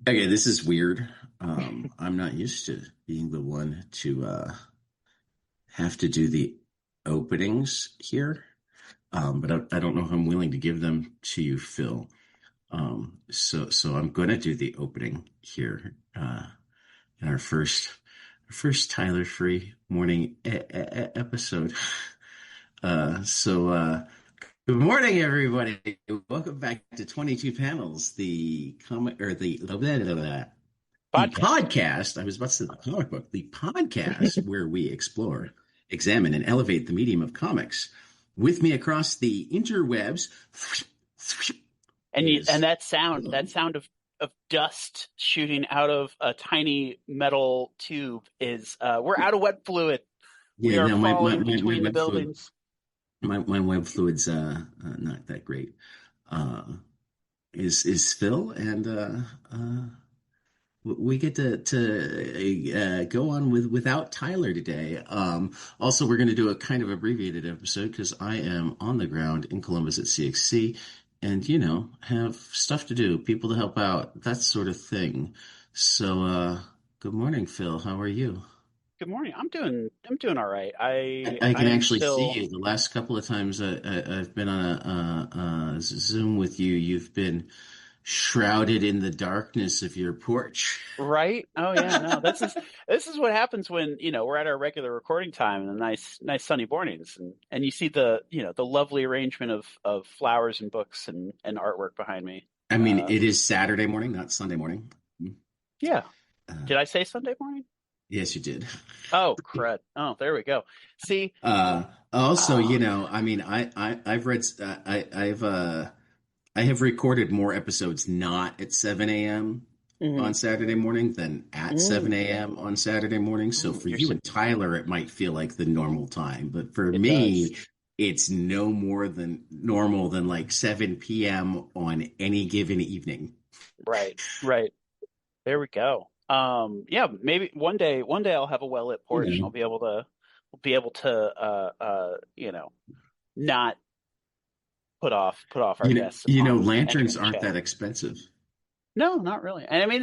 Okay, this is weird. I'm not used to being the one to have to do the openings here, but I don't know if I'm willing to give them to you, Phil. So I'm going to do the opening here in our first Tyler Free morning episode. So good morning, everybody. Welcome back to 22 Panels, the comic or the Podcast. podcast. I was about to say the comic book, the podcast where we explore, examine, and elevate the medium of comics. With me across the interwebs And is that sound of dust shooting out of a tiny metal tube is we're out of wet fluid. We yeah. are No, falling between the buildings. my web fluid's not that great. Uh, is Phil and we get to go on without Tyler today. Also, we're going to do a kind of abbreviated episode because I am on the ground in Columbus at CXC, and have stuff to do, people to help out, that sort of thing. So, good morning, Phil. How are you? Good morning. I'm doing all right. I I I can am actually see still you. The last couple of times I've been on a Zoom with you, you've been shrouded in the darkness of your porch. right. Oh yeah, no. This is what happens when, we're at our regular recording time and the nice sunny mornings and you see the lovely arrangement of flowers and books and artwork behind me. I mean, Uh it is Saturday morning, not Sunday morning. yeah. Uh, Did I say Sunday morning? yes, you did. Oh, crud. Oh, there we go. See, Also, oh, I mean, I've read, I have recorded more episodes not at 7 a.m. mhm, on Saturday morning than at 7 mm, a.m. on Saturday morning. So mm, for you and Tyler, it might feel like the normal time, but for it does. me, it's no more than normal than like 7 p.m. on any given evening. Right, right. There we go. Yeah, maybe one day I'll have a well-lit You porch and know, I'll be able to, not put off our guests upon lanterns entering the aren't chat. that expensive. No, not really. And I mean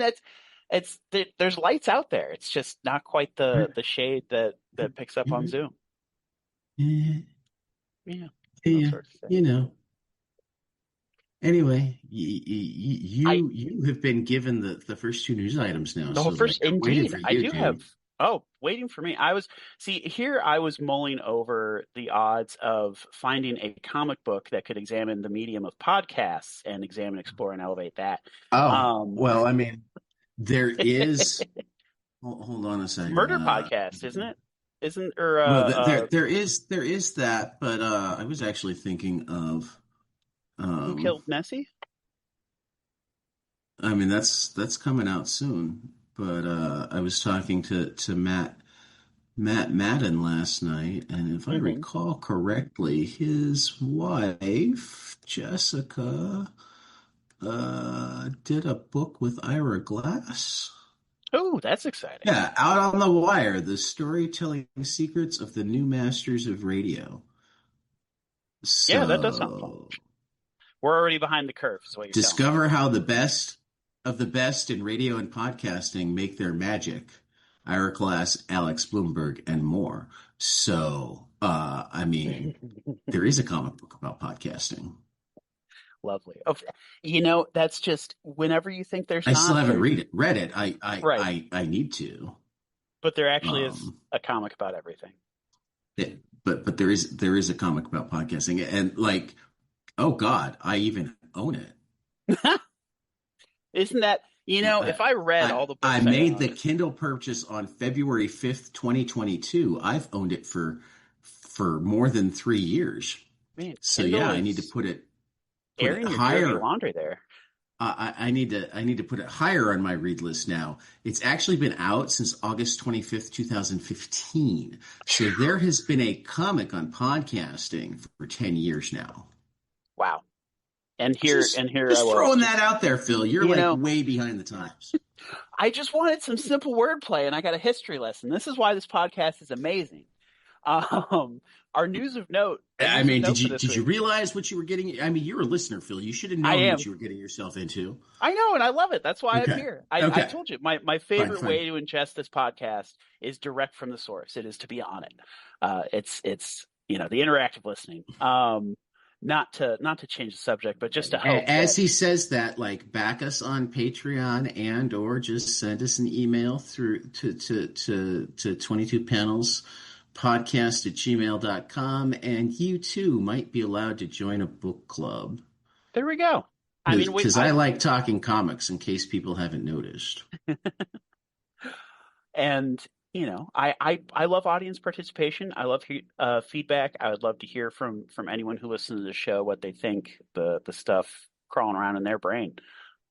there's lights out there. It's just not quite the shade that picks up on Zoom. Yeah, Yeah, those yeah, sorts of things. you know. Anyway, I you have been given the first two news items now, The whole so like first, I'm waiting indeed, for I you, do have. dude. Oh, waiting for me. I was mulling over the odds of finding a comic book that could examine the medium of podcasts and examine, explore, and elevate that. Oh, Um, well, I mean, there is. Hold on a second. Murder podcast, isn't it? Isn't or Well, there is that, but I was actually thinking of. Who Um, killed Nessie? I mean, that's coming out soon, but I was talking to Matt Madden last night, and if I Hmm. recall correctly, his wife Jessica did a book with Ira Glass. Oh, that's exciting. Yeah, Out on the Wire, the storytelling secrets of the new masters of radio. Yeah, that does sound fun. So We're already behind the curve, is what you're telling me. discover how the best of the best in radio and podcasting make their magic. Ira Glass, Alex Bloomberg, and more. So, I mean, there is a comic book about podcasting. Lovely. Okay. That's just whenever you think there's I still not, haven't there, read it. right. I need to. But there actually is Um, a comic about everything. but there is a comic about podcasting, and like, oh God, I even own it. Isn't that, I, if I read I all the I books I made the owned, Kindle purchase on February 5th, 2022. I've owned it for more than 3 years. man, So yeah, Kindle I need to is put it airing your dirty higher. laundry there. I need to put it higher on my read list now. It's actually been out since August 25th, 2015. So there has been a comic on podcasting for 10 years now. Wow. And here Just and here I just was throwing that just, out there, Phil. You're you like know, way behind the times. I just wanted some simple wordplay and I got a history lesson. This is why this podcast is amazing. Um, our news of note. Our I news of mean, note for this did you week. realize what you were getting? I mean, you're a listener, Phil. You should have I known what am. you were getting yourself into. I know, and I love it. That's why I'm Okay. here. I Okay. told you my Fine. favorite Fine. way to ingest this podcast is direct from the source. It is to be on it. It's the interactive listening. Not to change the subject, but just to hope As that he says that, like, back us on Patreon and or just send us an email through to 22 panels podcast at gmail.com, and you too might be allowed to join a book club. there we go. I mean, Because I like talking comics in case people haven't noticed. and I love audience participation. I love feedback. I would love to hear from anyone who listens to the show what they think, the stuff crawling around in their brain.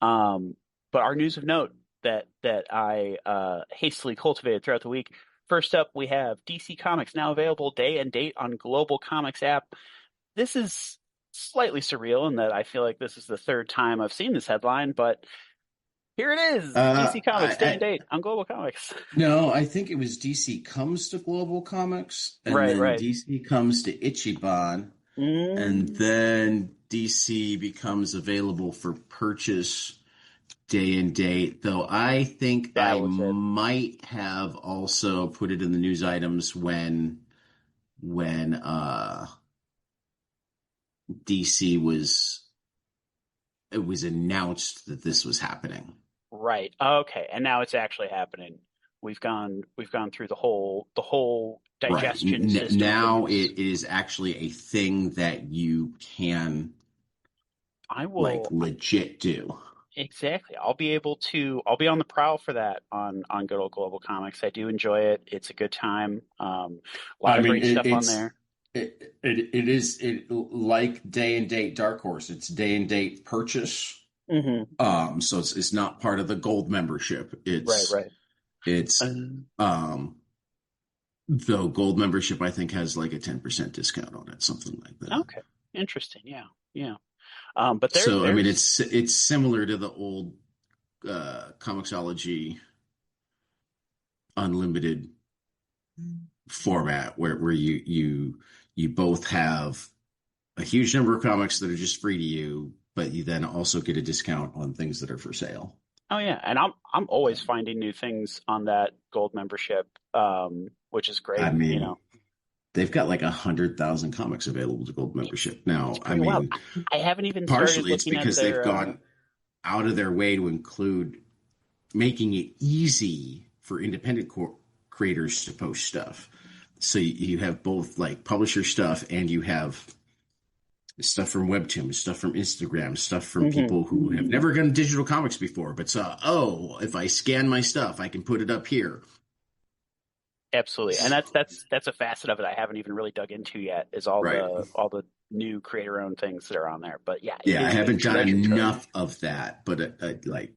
But our news of note that I hastily cultivated throughout the week. First up, we have DC Comics now available day and date on Global Comics app. This is slightly surreal in that I feel like this is the third time I've seen this headline, but here it is. DC Comics day and date on Global Comics. No, I think it was DC comes to Global Comics, and Right, then right. DC comes to Ichiban, and Mm, then DC becomes available for purchase day and date. Though I think that I was it. might have also put it in the news items when DC was it was announced that this was happening. Right. Okay. And now it's actually happening. We've gone through the whole Right. digestion system of the Now news. it is actually a thing that you can I like will legit do. exactly. I'll be on the prowl for that on good old Global Comics. I do enjoy it. It's a good time. A lot I of mean, great stuff on there. it is like day and date Dark Horse. It's day and date purchase. Hmm. So it's not part of the gold membership. Right, right. It's Um, um though gold membership I think has like a 10% discount on it, something like that. okay. Interesting. Yeah. Yeah. But So I mean there's it's similar to the old Comixology unlimited format where you both have a huge number of comics that are just free to you, but you then also get a discount on things that are for sale. Oh yeah, and I'm always finding new things on that gold membership, which is I great. mean, they've got like 100,000 comics available to gold membership now. It's I pretty wild. mean, I haven't even started partially it's looking at because they've their. gone out of their way to include making it easy for independent creators to post stuff. So you have both like publisher stuff and you have stuff from Webtoon, stuff from Instagram, stuff from Mhm. people who have never done digital comics before, but saw, oh, if I scan my stuff, I can put it up here. Absolutely, and that's a facet of it I haven't even really dug into yet. Is all Right. the new creator-owned things that are on there. But yeah, it Yeah, I is a haven't done treasure trove. enough of that, but like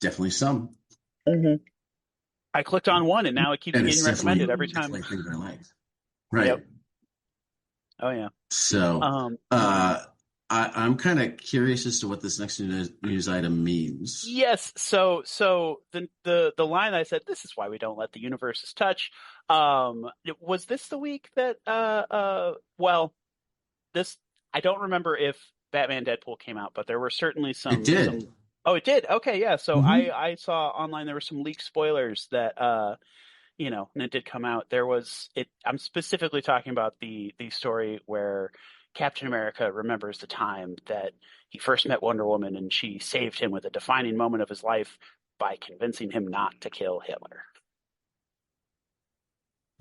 definitely some. Mhm. I clicked on one, and now it keeps And getting it's recommended every time. definitely a thing that I like. Yep. Right. Oh yeah. So Um, I'm kind of curious as to what this next news item means. Yes, so the line I said, this is why we don't let the universes touch. Was this the week that well, this I don't remember if Batman Deadpool came out, but there were certainly It some did. Oh, it did. Okay, yeah. So Hmm. I saw online there were some leaked spoilers that and it did come out. There was it. I'm specifically talking about the story where Captain America remembers the time that he first met Wonder Woman and she saved him with a defining moment of his life by convincing him not to kill Hitler.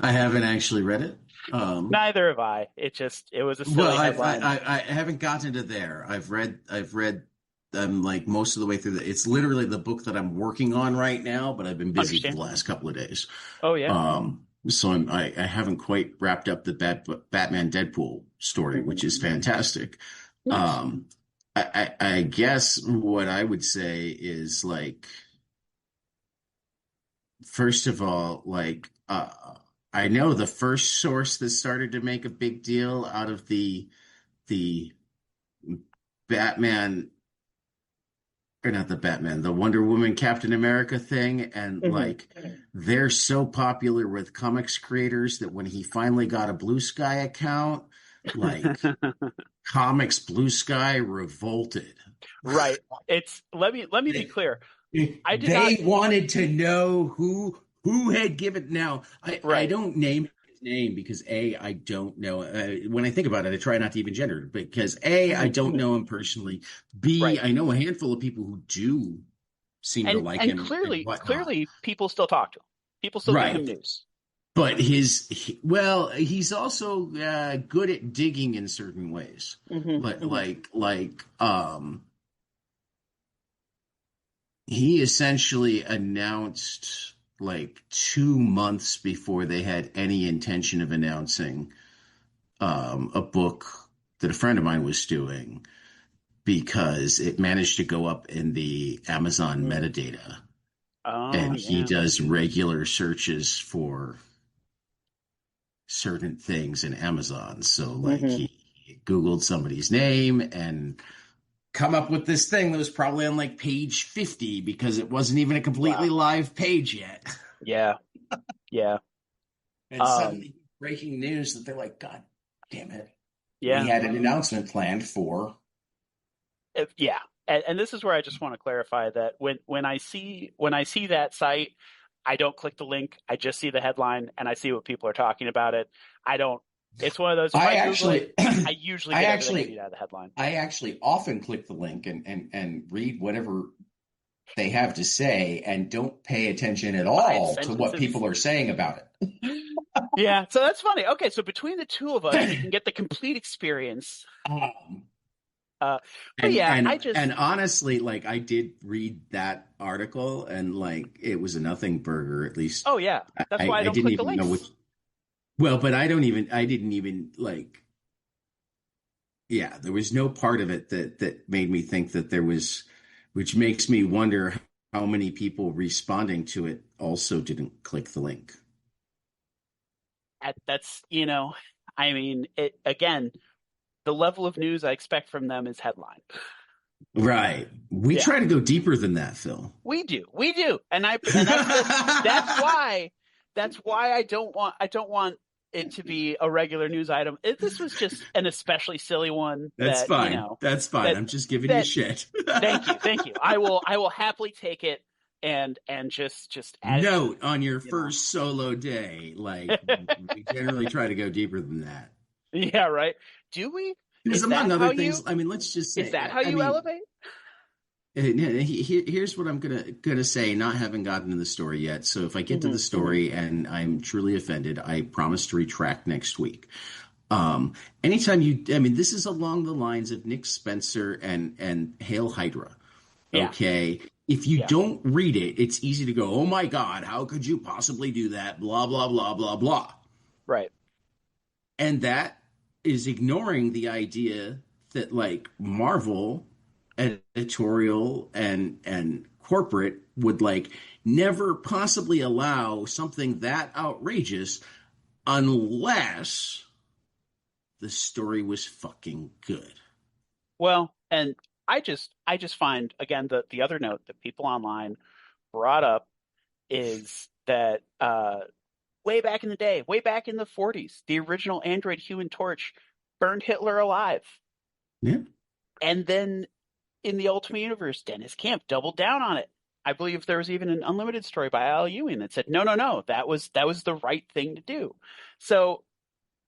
I haven't actually read it. Neither have I. It was a Well, silly headline. I haven't gotten to there. I've read like most of the way through it's literally the book that I'm working on right now, but I've been busy for the Understandable. last couple of days. Oh yeah. So I haven't quite wrapped up the Batman Deadpool story, which Mhm. is fantastic. Nice. Um, I guess what I would say is like, first of all, like, I know the first source that started to make a big deal out of the Batman or not the Batman, the Wonder Woman, Captain America thing, and Hmm. like they're so popular with comics creators that when he finally got a Blue Sky account, like Comics Blue Sky revolted. Right. It's let me be They, clear. I did not. they wanted to know who had given. Now, I Right. don't name his name because A, I don't know. When I think about it, I try not to even gender it because A, I Hmm. don't know him personally. B, Right. I know a handful of people who do seem to like And him and clearly, whatnot. clearly, people still talk to him. People still give him Right. news. But well, he's also good at digging in certain ways. Hmm. Hmm. He essentially announced like 2 months before they had any intention of announcing a book that a friend of mine was doing because it managed to go up in the Amazon Mm. metadata. Oh And he yeah. does regular searches for certain things in Amazon. So like Hmm. he Googled somebody's name and come up with this thing that was probably on like page 50 because it wasn't even a completely Wow. live page yet. Yeah. Yeah. And Um. suddenly breaking news that they're like, God damn it. We Yeah. had an announcement planned for. Yeah. And this is where I just want to clarify that when I see that site, I don't click the link. I just see the headline and I see what people are talking about it. I don't. It's one of those. If I I Google it, actually I usually I get everything I need actually out of the headline. I actually often click the link and read whatever they have to say and don't pay attention at 5 all to what sentences. people are saying about Yeah. So that's funny. Okay. So between the two of us, we it. can get the complete experience. Um, Uh. But and yeah, I and just. and honestly, like I did read that article and like it was a nothing burger, at least Oh yeah. That's why I I don't didn't click the even know which links. well, but I didn't even like yeah, there was no part of it that made me think that there was which makes me wonder how many people responding to it also didn't click the link. That's I mean, it again. The level of news I expect from them is headline. Right. We Yeah, try to go deeper than that, Phil. we do, and that's why I don't want it to be a regular news item. This was just an especially silly one That's that fine. That's fine. that I'm just giving you that. shit. Thank you. I will happily take it and just add it to Note on your you know. first solo day, like we generally try to go deeper than that. Yeah, right. Do we? Because Is among that other how things, you? I mean, let's just Is that say, how I you mean, elevate? here's what I'm gonna say, not having gotten to the story yet. So if I get to Hmm. the Hmm. story and I'm truly offended, I promise to retract next week. Um, anytime I mean, this is along the lines of Nick Spencer and Hail Hydra. Yeah, Okay. If you yeah, don't read it, it's easy to go, oh my God, how could you possibly do that? Blah, blah, blah, blah, blah. right. And that is ignoring the idea that like Marvel editorial and corporate would like never possibly allow something that outrageous unless the story was fucking good. Well, and I just find again the other note that people online brought up is that way back in the day, way back in the 40s, the original android Human Torch burned Hitler alive. Yeah. And then in the Ultimate Universe, Dennis Camp doubled down on it. I believe there was even an unlimited story by Al Ewing that said, no, that was the right thing to do. So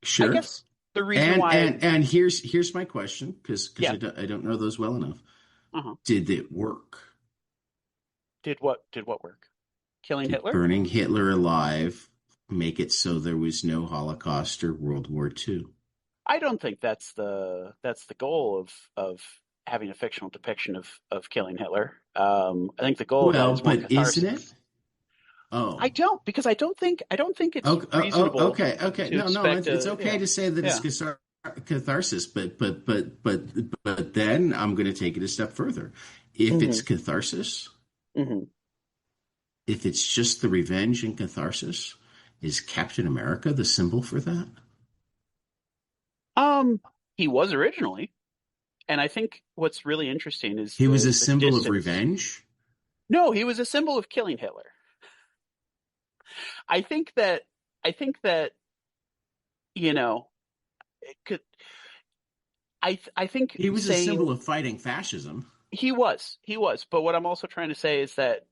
I Sure. guess the reason why, And here's my question because yeah, I don't know those well enough. uh-huh. Did it work? Did what work? Killing Did Hitler? burning Hitler alive make it so there was no Holocaust or World War II? I don't think that's the goal of having a fictional depiction of killing Hitler. I think the goal of that Well, is more but isn't it? catharsis. I Oh, don't because I don't think it's okay, reasonable okay. to No, expect it's a okay to say that it's yeah. catharsis, but then I'm going to take it a step further. If it's Hmm. catharsis, Hmm. if it's just the revenge and catharsis, is Captain America the symbol for that? Um, he was originally. And I think what's really interesting is He was a the symbol of distance. revenge. No, he was a symbol of killing Hitler. I think that I think that you know it could. I think He was a symbol saying of fighting fascism. he was. But what I'm also trying to say is that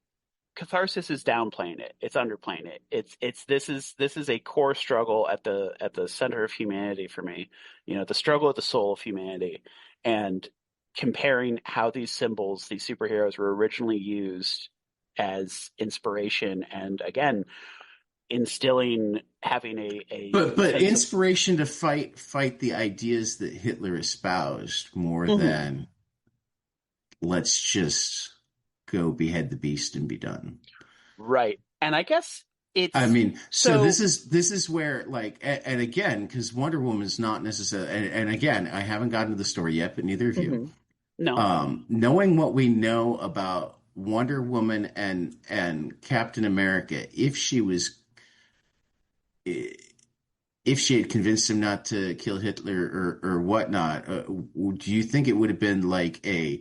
catharsis is downplaying it. It's underplaying it. It's this is a core struggle at the center of humanity for me. The struggle at the soul of humanity, and comparing how these symbols, these superheroes, were originally used as inspiration, and again instilling, having a But sense of. inspiration to fight the ideas that Hitler espoused more Mhm. than let's just go behead the beast and be done. Right. And I guess I it's mean, so so. this is where like and again, because Wonder Woman's not necessarily and again, I haven't gotten to the story yet, but neither of you. Mhm. No. Knowing what we know about Wonder Woman and Captain America, if she had convinced him not to kill Hitler or whatnot, do you think it would have been like a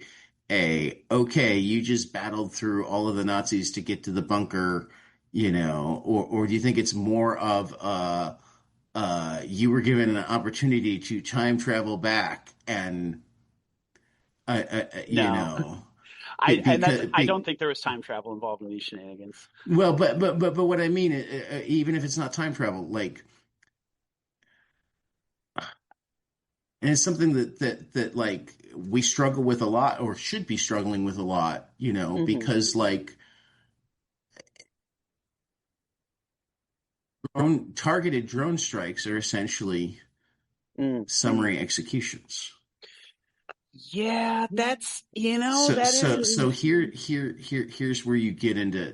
okay, you just battled through all of the Nazis to get to the bunker, or do you think it's more of you were given an opportunity to time travel back and No. And that's, because I don't think there was time travel involved in these shenanigans. well, but what I mean, even if it's not time travel, like. And it's something that like we struggle with a lot or should be struggling with a lot, Hmm. because like targeted drone strikes are essentially Mm. summary executions. Yeah, So that is so an so interesting. here's where you get into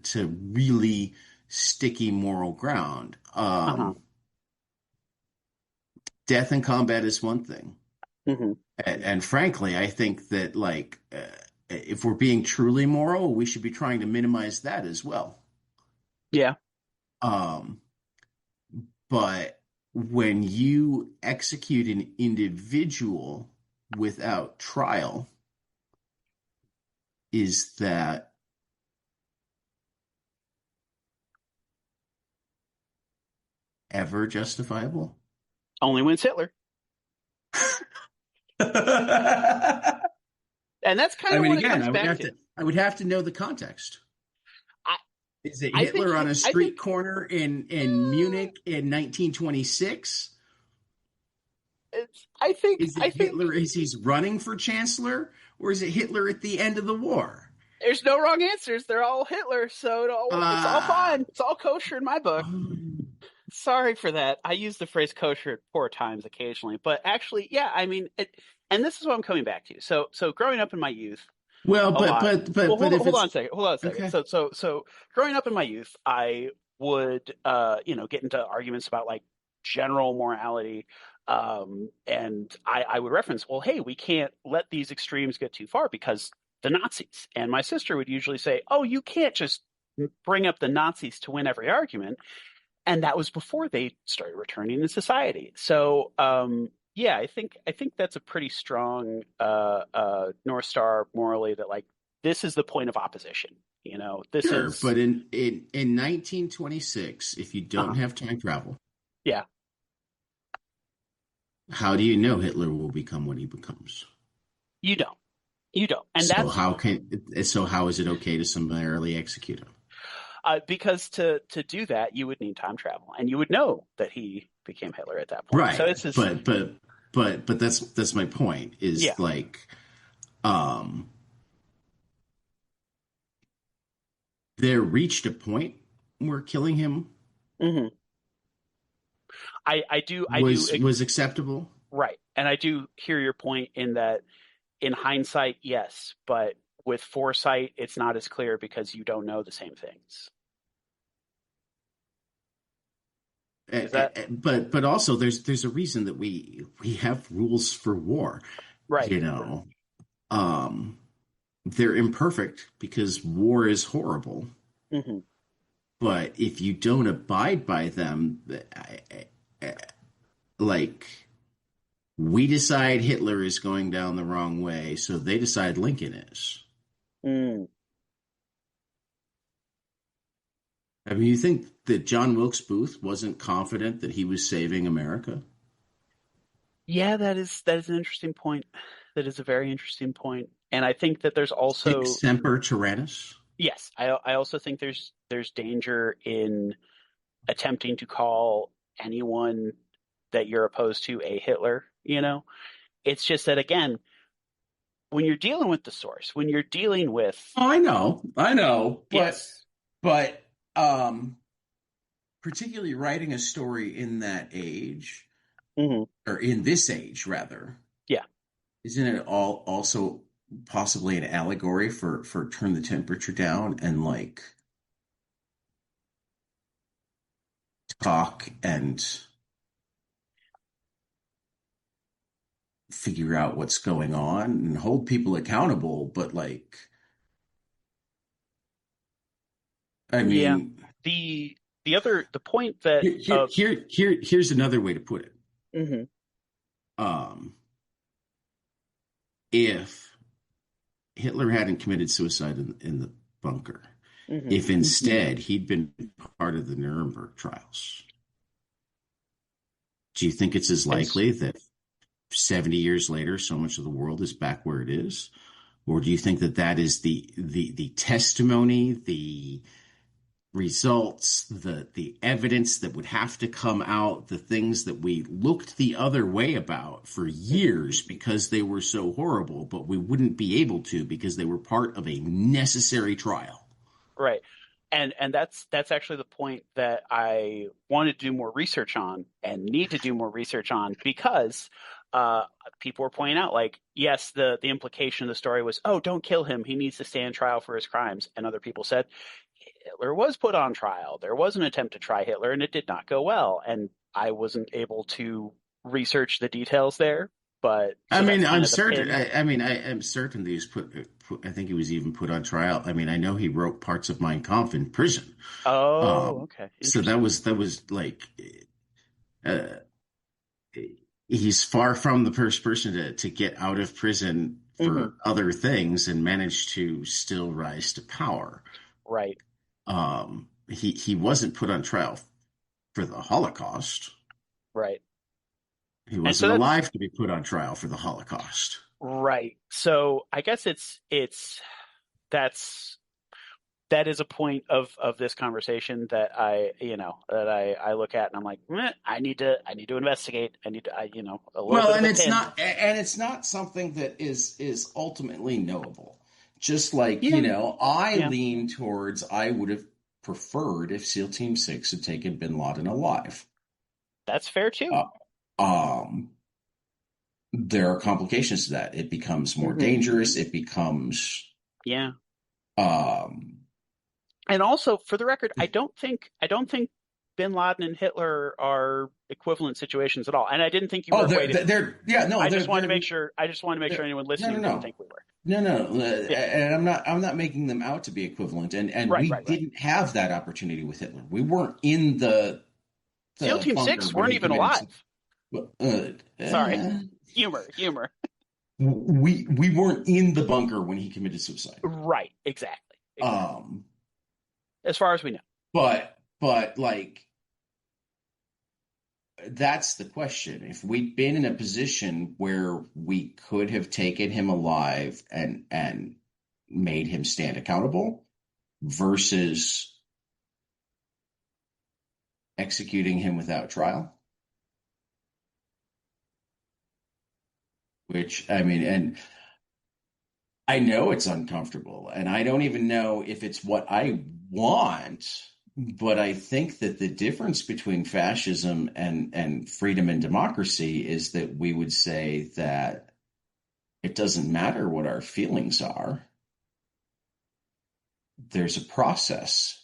to really sticky moral ground. Uh-huh. Death in combat is one thing. Hmm. And frankly, I think that like if we're being truly moral, we should be trying to minimize that as well. Yeah. Um, but when you execute an individual without trial, is that ever justifiable? Only when it's Hitler. I And that's kind of mean, what it again, comes back to. I would have to know the context. I Is it I think Hitler on he a I think street corner in Munich in 1926? Is it I think Hitler as he's running for chancellor, or is it Hitler at the end of the war? there's no wrong answers. They're all Hitler, so it's all Ah, fine. It's all kosher in my book. Sorry for that. I use the phrase kosher at poor times occasionally, but actually, yeah, I mean, and this is what I'm coming back to. So growing up in my youth, well, a lot. Well, if hold on it's a second. Hold on a second. okay, So growing up in my youth, I would, get into arguments about like general morality. And I would reference, well, hey, we can't let these extremes get too far because the Nazis. And my sister would usually say, oh, you can't just bring up the Nazis to win every argument. And that was before they started returning to society. So, yeah, I think that's a pretty strong North Star morally, that like this is the point of opposition. This sure, is. but in 1926, if you don't Uh-huh. have time travel, Yeah, how do you know Hitler will become what he becomes? you don't, and So that's how is it okay to summarily execute him? because to do that you would need time travel, and you would know that he became Hitler at that point. So Right, this is. but that's my point. Yeah. Is like um there reached a point where killing him Hmm. I do was acceptable. right, and I do hear your point in that. In hindsight, yes, but with foresight, it's not as clear because you don't know the same things. Is that But also there's a reason that we have rules for war. right? You know, um, they're imperfect because war is horrible. Hmm. But if you don't abide by them, like We decide Hitler is going down the wrong way, so they decide Lincoln is. Mm. I mean, you think that John Wilkes Booth wasn't confident that he was saving America? Yeah, that is an interesting point. That is a very interesting point. And I think that there's Sic also semper tyrannis? yes, I also think there's danger in attempting to call anyone that you're opposed to a Hitler, you know? It's just that again, when you're dealing with the source, when you're dealing with Oh, I know, yes. but um, particularly writing a story in that age, Hmm. or in this age rather, Yeah. isn't it all also possibly an allegory for turn the temperature down and like talk and figure out what's going on and hold people accountable, but like, I Yeah. mean, The point that here's another way to put it. hmm Um, if Hitler hadn't committed suicide in the bunker, hmm if instead he'd been part of the Nuremberg trials, do you think it's as is likely that 70 years later so much of the world is back where it is? Or do you think that that is the testimony, the results, the evidence that would have to come out, the things that we looked the other way about for mhm. years because they were so horrible, but we wouldn't be able to because they were part of a necessary trial? Right. And that's actually the point that I wanted to do more research on and need to do more research on because uh, people were pointing out like, yes, the implication of the story was, oh, don't kill him. He needs to stand trial for his crimes. And other people said, Hitler was put on trial. There was an attempt to try Hitler and it did not go well. And I wasn't able to research the details there. But I so that's mean, kind I'm of the certain. pin. I am certain that he was I think he was even put on trial. I mean, I know he wrote parts of Mein Kampf in prison. Oh, okay. So Interesting. that was like uh, he's far from the first person to get out of prison Hmm. for other things and manage to still rise to power. Right. He wasn't put on trial for the Holocaust. Right. He And so wasn't that's alive to be put on trial for the Holocaust. right. So I guess it's that's that is a point of this conversation that I look at and I'm like, I need to investigate. I need to a little Well, bit of a pin. and it's not something that is ultimately knowable. Just like, Yeah. I Yeah. lean towards I would have preferred if SEAL Team 6 had taken bin Laden alive. That's fair too. Uh, um, there are complications to that. It becomes more Hmm. dangerous. It becomes Yeah. um, And also, for the record, I don't think Bin Laden and Hitler are equivalent situations at all. And I didn't think you oh, were equating them. yeah, no, I just wanted to make sure. I just wanted to make sure they're anyone no, no, listening didn't no. think we were. No, Yeah. and I'm not making them out to be equivalent. And Right. we Right. Right. didn't have that opportunity with Hitler. We weren't in SEAL the Team bunker Six when weren't he even committed. alive. Uh, Sorry. uh, Humor. we weren't in the bunker when he committed suicide. Right. Exactly. Exactly. Um, As far as we know. but like that's the question. If we'd been in a position where we could have taken him alive and made him stand accountable versus executing him without trial, which I mean, and I know it's uncomfortable, and I don't even know if it's what I want, but I think that the difference between fascism and freedom and democracy is that we would say that it doesn't matter what our feelings are. There's a process,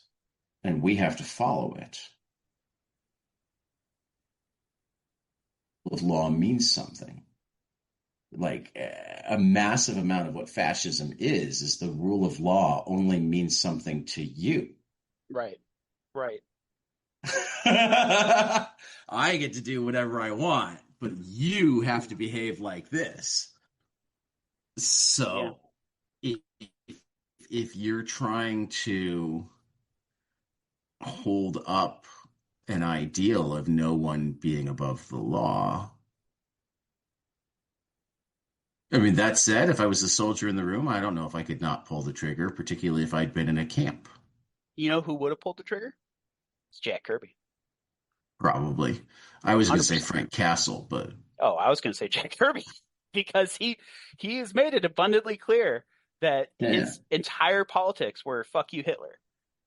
and we have to follow it. Law means something. Like a massive amount of what fascism is the rule of law only means something to you. Right. Right. I get to do whatever I want, but you have to behave like this. Yeah. So if, if you're trying to hold up an ideal of no one being above the law, I mean, that said, if I was a soldier in the room, I don't know if I could not pull the trigger, particularly if I'd been in a camp. You know who would have pulled the trigger? It's Jack Kirby. Probably. I was going to say 100%. Frank Castle, but Oh, I was going to say Jack Kirby because he has made it abundantly clear that yeah. his entire politics were "fuck you, Hitler,"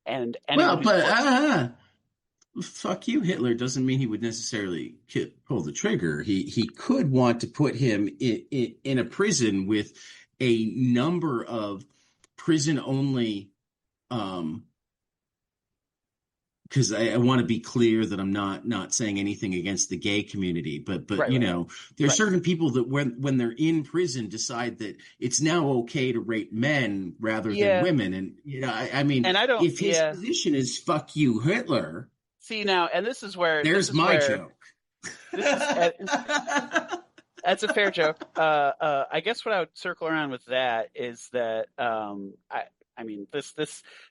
and anyone Well, who but supports him. fuck you, Hitler doesn't mean he would necessarily pull the trigger. He could want to put him in a prison with a number of prison only. Because I want to be clear that I'm not saying anything against the gay community, but Right, you right, know, there are right. certain people that when they're in prison decide that it's now okay to rape men rather than Yeah, women, and you know, I mean, and I don't. if his Yeah, position is "fuck you, Hitler," see now, and there's my joke. this is that's a fair joke. I guess what I would circle around with that is that I mean this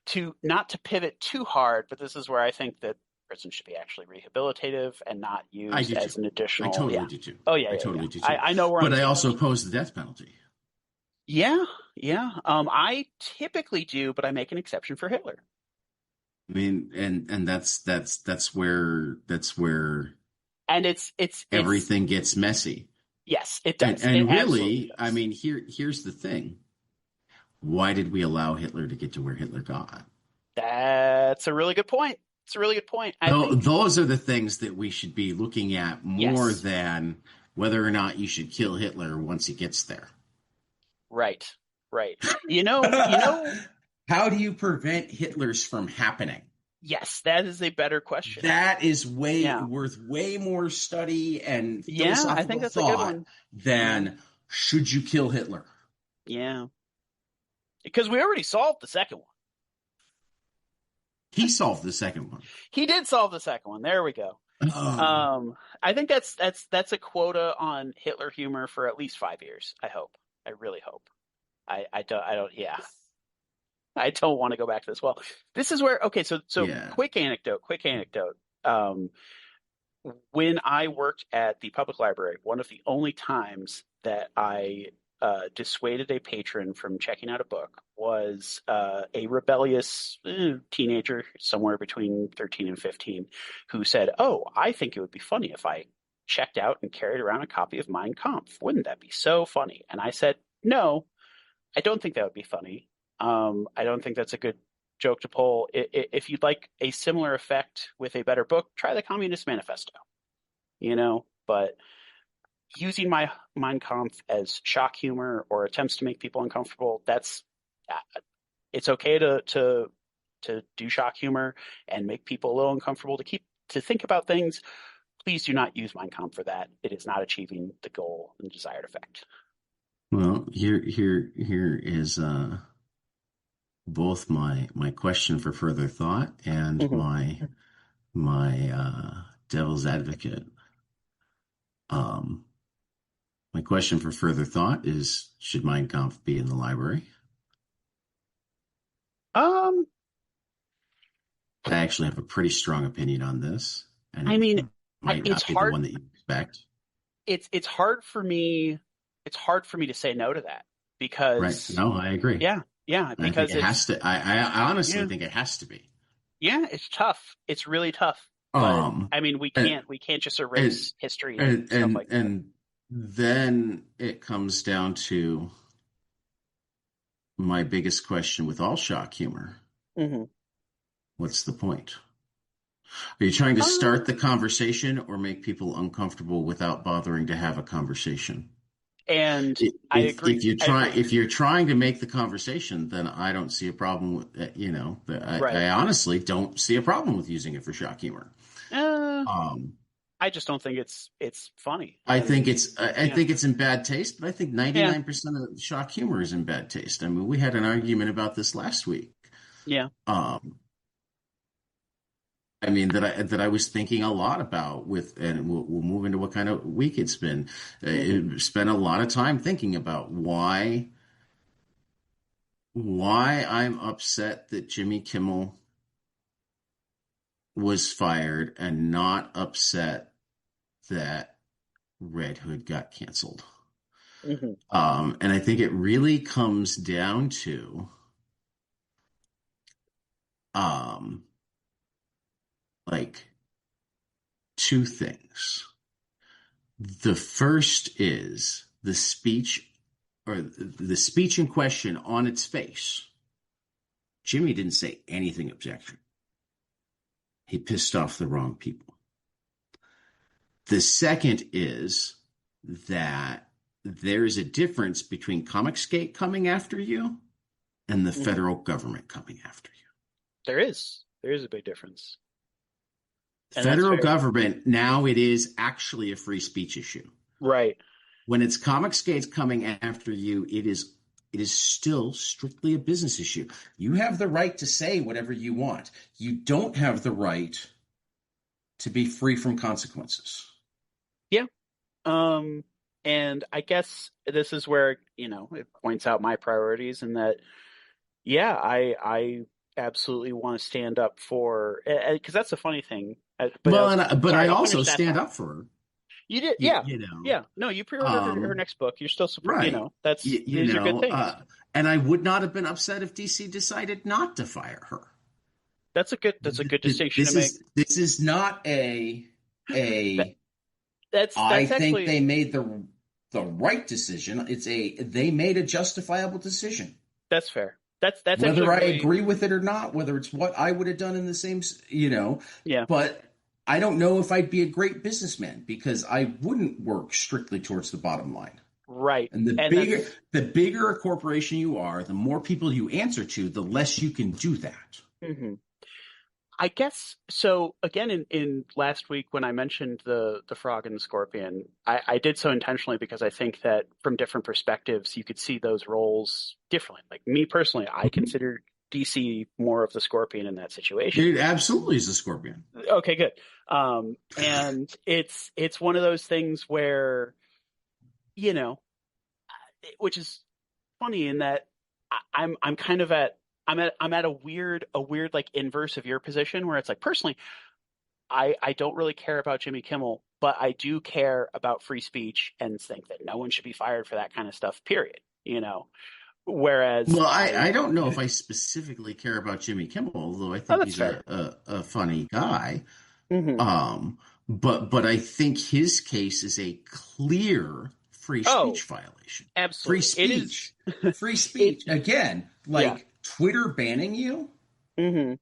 to not to pivot too hard, but this is where I think that prison should be actually rehabilitative and not I used do too. as an I additional. Yeah. totally do too. Oh yeah, I yeah, yeah. totally do too. I know we're on But the I same also page. oppose the death penalty. Yeah, yeah. I typically do, but I make an exception for Hitler. I mean, and that's where And it's everything gets messy. yes, it And does. It and absolutely really, I does. mean, here's the thing. Why did we allow Hitler to get to where Hitler got? That's a really good point. It's a really good point. I Though think those are the things that we should be looking at more yes. than whether or not you should kill Hitler once he gets there. Right. Right. You know, How do you prevent Hitler's from happening? yes, that is a better question. That is way Yeah. worth way more study and Yeah, I think philosophical that's a good thought one. Yeah. than should you kill Hitler? Yeah. Because we already solved the second one. He solved the second one. He did solve the second one. There we go. Oh, I think that's a quota on Hitler humor for at least 5 years. I hope. I really hope. I don't yeah. I don't want to go back to this. Well, this is where okay, so yeah. quick anecdote, quick anecdote. Um when I worked at the public library, one of the only times that I dissuaded a patron from checking out a book was a rebellious teenager, somewhere between 13 and 15, who said, "Oh, I think it would be funny if I checked out and carried around a copy of Mein Kampf. Wouldn't that be so funny?" And I said, "No, I don't think that would be funny. I don't think that's a good joke to pull. If you'd like a similar effect with a better book, try the Communist Manifesto. But using my Mein Kampf as shock humor or attempts to make people uncomfortable, it's okay to do shock humor and make people a little uncomfortable to think about things. Please do not use Mein Kampf for that. It is not achieving the goal and desired effect." Well, here is both my question for further thought and Mm-hmm. my devil's advocate. Um, my question for further thought is: should Mein Kampf be in the library? Um, I actually have a pretty strong opinion on this, and I it mean, might it's not be the hard. one that you expect. It's hard for me. It's hard for me to say no to that Right? because No, I agree. yeah, I think because it has it's to. I honestly yeah, think it has to be. yeah, it's tough. It's really tough. But Um, I mean, and we can't just and erase history and and stuff and, like that. and then it comes down to my biggest question with all shock humor. Hmm. What's the point? Are you trying to start Um, the conversation or make people uncomfortable without bothering to have a conversation? and I If agree. you I try agree. if you're trying to make the conversation, then I don't see a problem with that. Right. I honestly don't see a problem with using it for shock humor. Uh, Um, I just don't think it's funny. I And think I yeah, think it's in bad taste, but I think yeah, 99% of shock humor is in bad taste. I mean, we had an argument about this last week. yeah. Um, I mean, that I was thinking a lot about with, and we'll move into what kind of week it's been. Hmm. Spent a lot of time thinking about why I'm upset that Jimmy Kimmel was fired and not upset that Red Hood got canceled. Hmm. And I think it really comes down to um, like two things. The first is the speech in question on its face. Jimmy didn't say anything objection. He pissed off the wrong people. The second is that there is a difference between Comicsgate coming after you and the Hmm. federal government coming after you. There is a big difference, and that's Federal fair. government, now it is actually a free speech issue. Right. When it's Comicsgate coming after you, it is still strictly a business issue. You have the right to say whatever you want. You don't have the right to be free from consequences. Yeah. Um, and I guess this is where, it points out my priorities and that, yeah, I absolutely want to stand up for, because that's the funny thing. Well, but I Sorry, I'll also finish that stand thought. up for her. You did, You, yeah, you know, yeah. No, you pre-ordered her um, next book. You're still support, right? You, you these are good know, things. and I would not have been upset if DC decided not to fire her. That's a good distinction to This make. is not That a I that's think actually they made the right decision. They made a justifiable decision. that's fair. That's actually Whether I really, agree with it or not, whether it's what I would have done in the same, yeah, but I don't know if I'd be a great businessman because I wouldn't work strictly towards the bottom line. right. And the And bigger that's the bigger a corporation you are, the more people you answer to, the less you can do that. mhm. I guess so. Again, in last week when I mentioned the frog and the scorpion, I did so intentionally because I think that from different perspectives you could see those roles differently. Like me personally, I consider DC more of the scorpion in that situation. It absolutely is a scorpion. Okay, good. And it's one of those things where you know, which is funny in that I'm kind of I'm at a weird like inverse of your position where it's like personally I don't really care about Jimmy Kimmel, but I do care about free speech and think that no one should be fired for that kind of stuff, period. Whereas Well, I I, don't know if I specifically care about Jimmy Kimmel, although I oh, think that's he's fair. a funny guy. Hmm. Um, but I think his case is a clear free Oh, speech violation. Free absolutely. It is, speech. Free it, speech. Again, yeah. like Twitter banning you Hmm.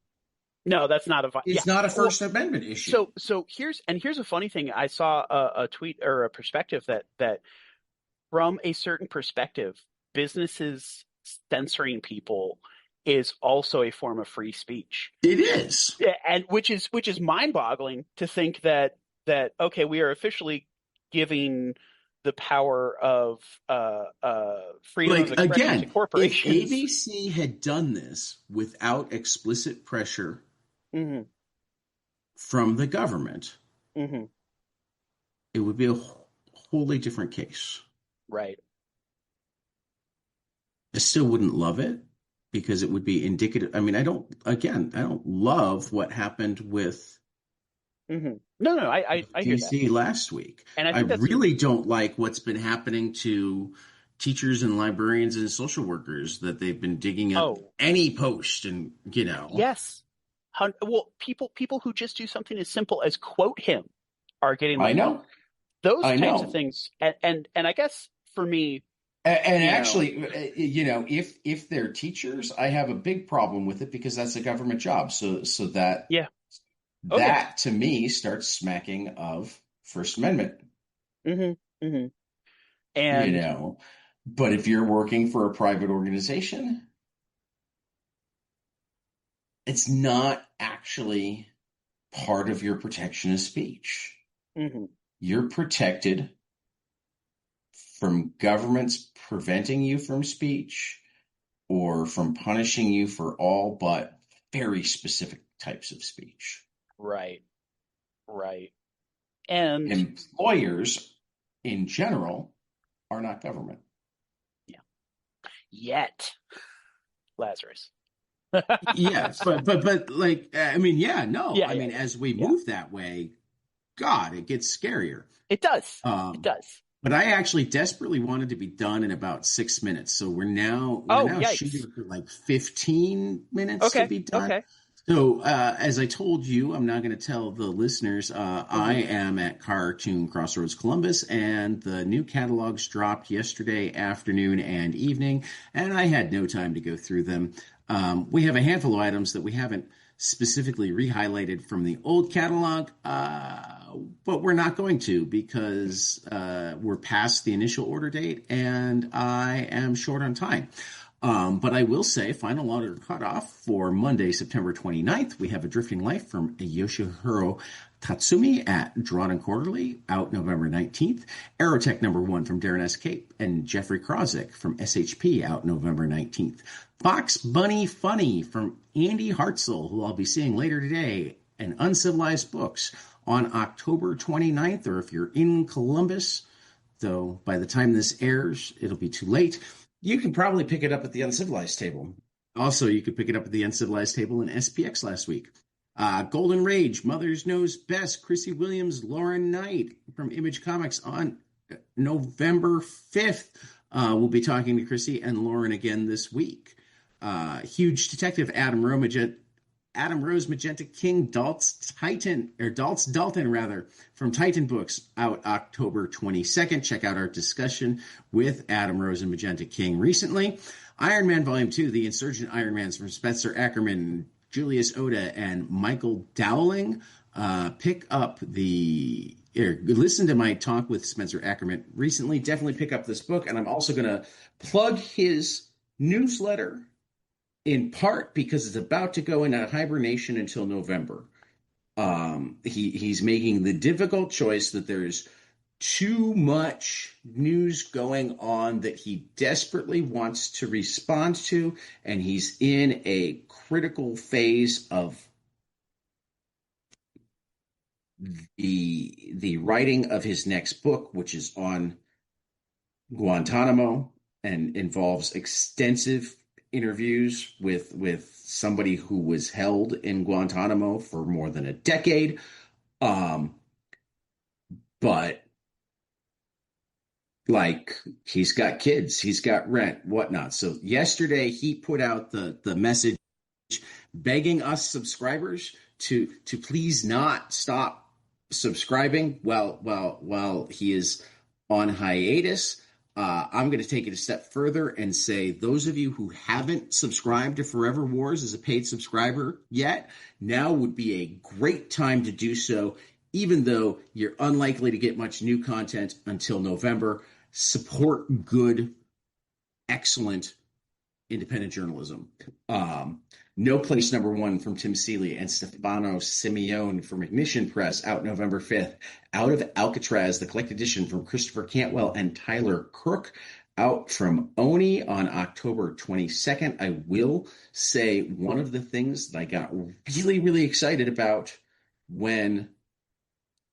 No, that's not yeah. is not a Well, First Amendment issue. so here's a funny thing. I saw a tweet or a perspective that from a certain perspective, businesses censoring people is also a form of free speech. It is. Yeah, and which is mind-boggling to think that okay, we are officially giving the power of freedom of Like, expression to again, if corporations. ABC had done this without explicit pressure Hmm. from the government, Hmm. it would be a wholly different case. Right. I still wouldn't love it because it would be indicative. I mean, I don't love what happened with Hmm. No, I hear that, DC last week. and I I think that's really don't like what's been happening to teachers and librarians and social workers that they've been digging up oh any post and. yes. Well, people who just do something as simple as quote him are getting I labeled. know, Those I types of know. things, and I guess for me, And you know, actually, if they're teachers, I have a big problem with it because that's a government job. So that yeah, okay. that to me starts smacking of First Amendment. Hmm. Hmm. you And know. But if you're working for a private organization, it's not actually part of your protection of speech. hmm. You're protected from governments preventing you from speech or from punishing you for all but very specific types of speech. Right. Right. And Employers in general are not government. yeah, yet Lazarus. Yes, but like I mean, yeah, no. Yeah, I yeah, mean, yeah. as we Yeah. move that way, God, it gets scarier. It does. It Um, does. but I actually desperately wanted to be done in about 6 minutes. So we're Oh, now yikes. shooting for like 15 minutes to Okay. be done. Okay. So as I told you, I'm now going to tell the listeners, I Hmm. am at Cartoon Crossroads Columbus, and the new catalogs dropped yesterday afternoon and evening, and I had no time to go through them. We have a handful of items that we haven't specifically re-highlighted from the old catalog, but we're not going to because we're past the initial order date and I am short on time. But I will say, final order cutoff for Monday, September 29th. We have A Drifting Life from Yoshihiro Tatsumi at Drawn and Quarterly, out November 19th. Aerotech #1 from Darren S. Cape and Jeffrey Krozik from SHP, out November 19th. Fox Bunny Funny from Andy Hartzell, who I'll be seeing later today, and Uncivilized Books on October 29th, or if you're in Columbus, though by the time this airs, it'll be too late. You can probably pick it up at the Uncivilized table. Also, you could pick it up at the Uncivilized table in SPX last week. Golden Rage, Mother's Knows Best, Chrissy Williams, Lauren Knight from Image Comics on November 5th. We'll be talking to Chrissy and Lauren again this week. Huge Detective Adam Rose Magenta King Dalt's Dalton rather from Titan Books, out October 22nd. Check out our discussion with Adam Rose and Magenta King recently. Iron Man Volume 2, The Insurgent Iron Mans from Spencer Ackerman, Julius Oda, and Michael Dowling. Listen to my talk with Spencer Ackerman recently. Definitely pick up this book, and I'm also going to plug his newsletter, in part because it's about to go into hibernation until November. He's making the difficult choice that there's too much news going on that he desperately wants to respond to, and he's in a critical phase of the writing of his next book, which is on Guantanamo and involves extensive interviews with somebody who was held in Guantanamo for more than a decade. But like, he's got kids, he's got rent, whatnot. So yesterday he put out the message begging us subscribers to please not stop subscribing while he is on hiatus. I'm going to take it a step further and say those of you who haven't subscribed to Forever Wars as a paid subscriber yet, now would be a great time to do so, even though you're unlikely to get much new content until November. Support good, excellent independent journalism. No Place #1 from Tim Seeley and Stefano Simeone from Ignition Press, out November 5th. Out of Alcatraz, the Collect Edition from Christopher Cantwell and Tyler Crook, out from Oni on October 22nd. I will say one of the things that I got really, really excited about when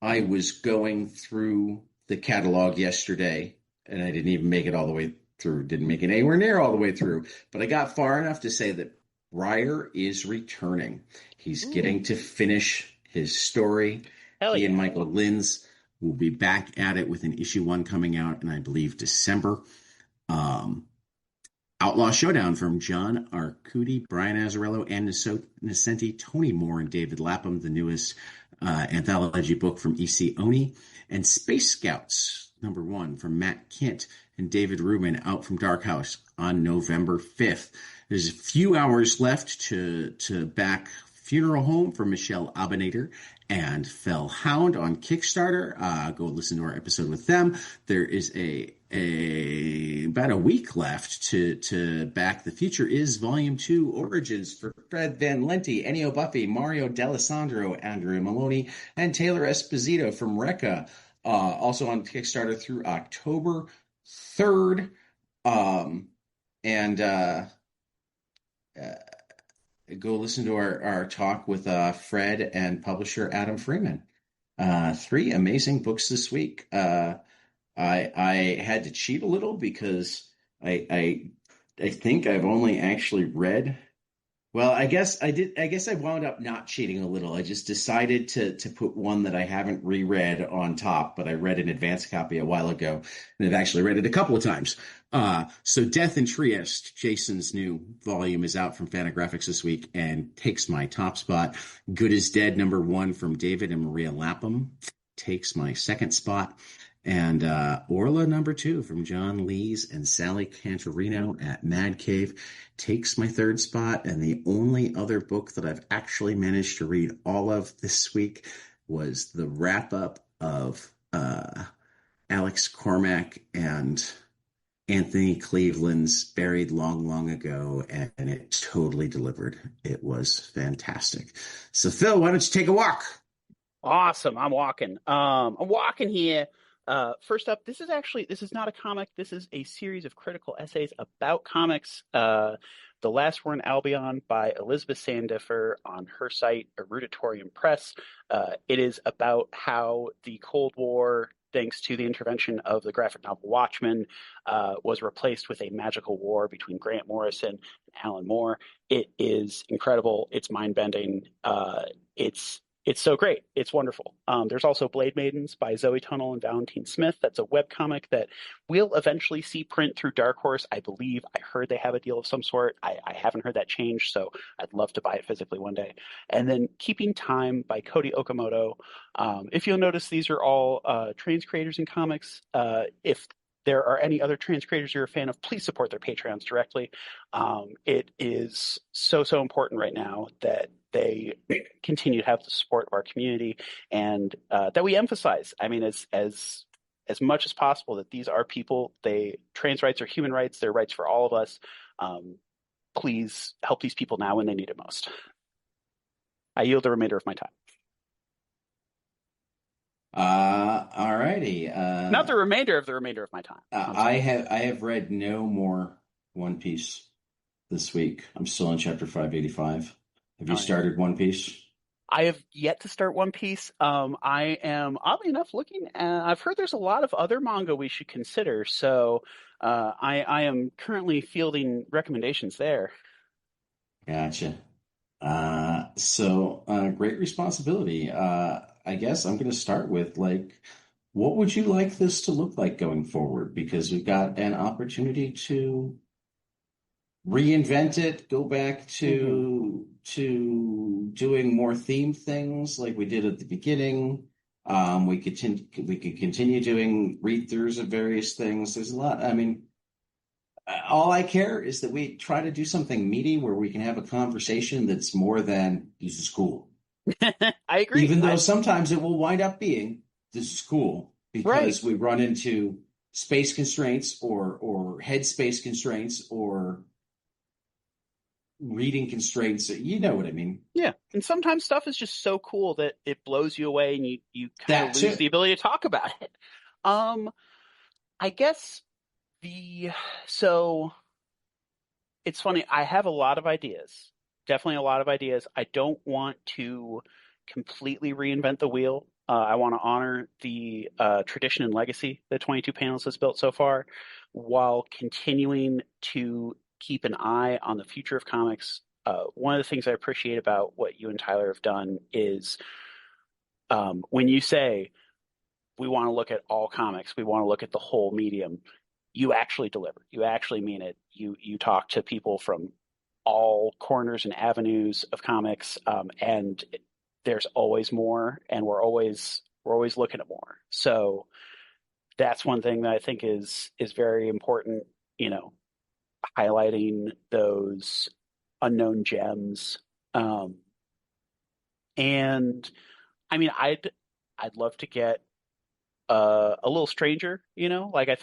I was going through the catalog yesterday, and I didn't even make it all the way through, didn't make it anywhere near all the way through, but I got far enough to say that Breyer is returning. He's getting to finish his story. Hell He and yeah. Michael Linz will be back at it with an issue 1 coming out in, I believe, December. Outlaw Showdown from John Arcudi, Brian Azzarello, Ann Nesenti, Tony Moore, and David Lapham, the newest anthology book from E.C. Oni, and Space Scouts #1 from Matt Kint and David Rubin, out from Dark House on November 5th. There's a few hours left to back Funeral Home for Michelle Abinader and Fell Hound on Kickstarter. Go listen to our episode with them. There is about a week left to back The Future Is Volume 2 Origins for Fred Van Lente, Ennio Buffy, Mario D'Alessandro, Andrea Maloney, and Taylor Esposito from Recca. Also on Kickstarter through October 3rd. go listen to our talk with Fred and publisher Adam Freeman. Three amazing books this week. I had to cheat a little because I I I think I've only actually read. Well, I guess I did. I guess I wound up not cheating a little. I just decided to put one that I haven't reread on top, but I read an advance copy a while ago, and I've actually read it a couple of times. So Death in Trieste, Jason's new volume, is out from Fantagraphics this week and takes my top spot. Good is Dead, #1 from David and Maria Lapham, takes my second spot. And Orla #2 from John Lees and Sally Cantorino at Mad Cave takes my third spot. And the only other book that I've actually managed to read all of this week was the wrap up of Alex Cormack and Anthony Cleveland's Buried Long, Long Ago, and it totally delivered. It was fantastic. So, Phil, why don't you take a walk? Awesome. I'm walking. I'm walking here. First up, this is not a comic. This is a series of critical essays about comics. The Last War in Albion by Elizabeth Sandifer on her site, Eruditorium Press. It is about how the Cold War, thanks to the intervention of the graphic novel Watchmen, was replaced with a magical war between Grant Morrison and Alan Moore. It is incredible. It's mind-bending. It's so great. It's wonderful. There's also Blade Maidens by Zoe Tunnell and Valentine Smith. That's a webcomic that will eventually see print through Dark Horse, I believe. I heard they have a deal of some sort. I haven't heard that change, so I'd love to buy it physically one day. And then Keeping Time by Cody Okamoto. If you'll notice, these are all trans creators in comics. If there are any other trans creators you're a fan of, please support their Patreons directly. It is so important right now that they continue to have the support of our community, and that we emphasize, I mean, as much as possible, that these are people. Trans rights are human rights. They're rights for all of us. Please help these people now when they need it most. I yield the remainder of my time. All righty. Not the remainder of my time. I have read no more One Piece this week. I'm still on chapter 585. Have you started One Piece? I have yet to start One Piece. I am, oddly enough, looking at, I've heard there's a lot of other manga we should consider, so I am currently fielding recommendations there. Gotcha. Great responsibility. I guess I'm going to start with, like, what would you like this to look like going forward? Because we've got an opportunity to reinvent it, go back to doing more themed things like we did at the beginning. We could continue doing read-throughs of various things. There's a lot. I mean, all I care is that we try to do something meaty where we can have a conversation that's more than "this is cool." I agree. Even though sometimes it will wind up being "this is cool" because we run into space constraints or headspace constraints or reading constraints. You know what I mean? Yeah. And sometimes stuff is just so cool that it blows you away and you kind of lose the ability to talk about it. I guess so it's funny. I have a lot of ideas, definitely a lot of ideas. I don't want to completely reinvent the wheel. I want to honor the tradition and legacy that 22 Panels has built so far, while continuing to keep an eye on the future of comics. One of the things I appreciate about what you and Tyler have done is when you say we want to look at all comics, we want to look at the whole medium, you actually deliver. You actually mean it. You talk to people from all corners and avenues of comics, and there's always more, and we're always looking at more. So that's one thing that I think is very important. You know, highlighting those unknown gems, and I mean, I'd love to get a little stranger, you know, like I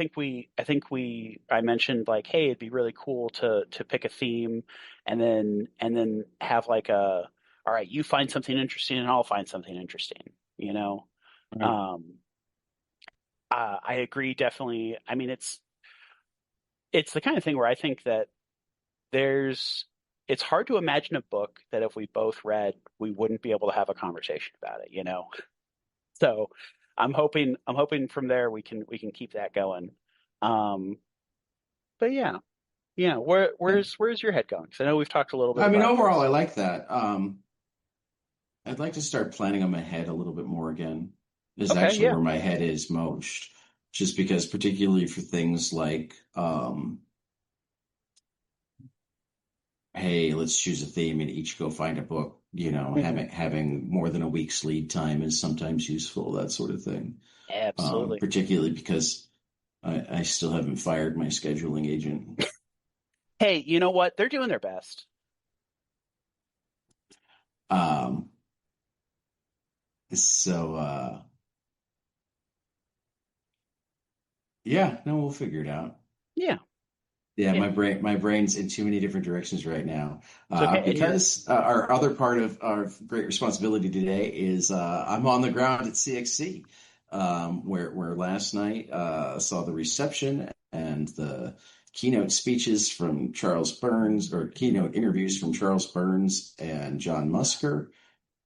mentioned, like, hey, it'd be really cool to pick a theme and then have like all right, you find something interesting and I'll find something interesting, you know. Right. I agree, definitely. I mean, it's the kind of thing where I think that there's it's hard to imagine a book that if we both read, we wouldn't be able to have a conversation about it, you know? So I'm hoping from there we can keep that going. Um, but yeah, yeah. Yeah. Where's your head going? Because I know we've talked a little bit I mean, about overall, I this. like that. I'd like to start planning on my head a little bit more again. Is Okay, actually yeah. where my head is most, just because particularly for things like, hey, let's choose a theme and each go find a book. You know, Hmm. having more than a week's lead time is sometimes useful, that sort of thing. Absolutely. Particularly because I still haven't fired my scheduling agent. Hey, you know what? They're doing their best. Um, so yeah, no, we'll figure it out. Yeah, Yeah, yeah. my brain's in too many different directions right now. It's okay. And you're Because our other part of our great responsibility today is I'm on the ground at CXC, where last night saw the reception and the keynote speeches from Charles Burns, or keynote interviews from Charles Burns and John Musker.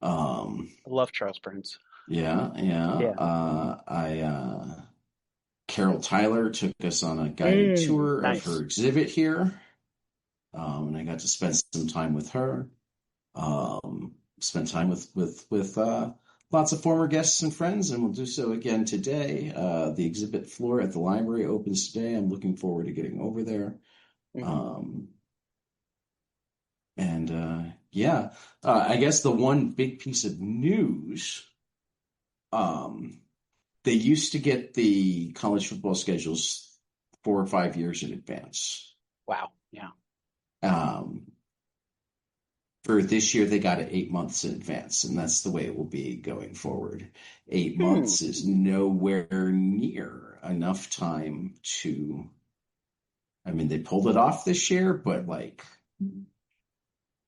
Um, I love Charles Burns. yeah, yeah. Yeah. I Carol Tyler took us on a guided tour of her Nice. exhibit here. And I got to spend some time with her. Spent time with lots of former guests and friends, and we'll do so again today. The exhibit floor at the library opens today. I'm looking forward to getting over there. Hmm. Um, and yeah, I guess the one big piece of news, um, they used to get the college football schedules 4 or 5 years in advance. Wow. Yeah. Um, For this year, they got it 8 months in advance, and that's the way it will be going forward. Eight Hmm. months is nowhere near enough time to. I mean, they pulled it off this year, but like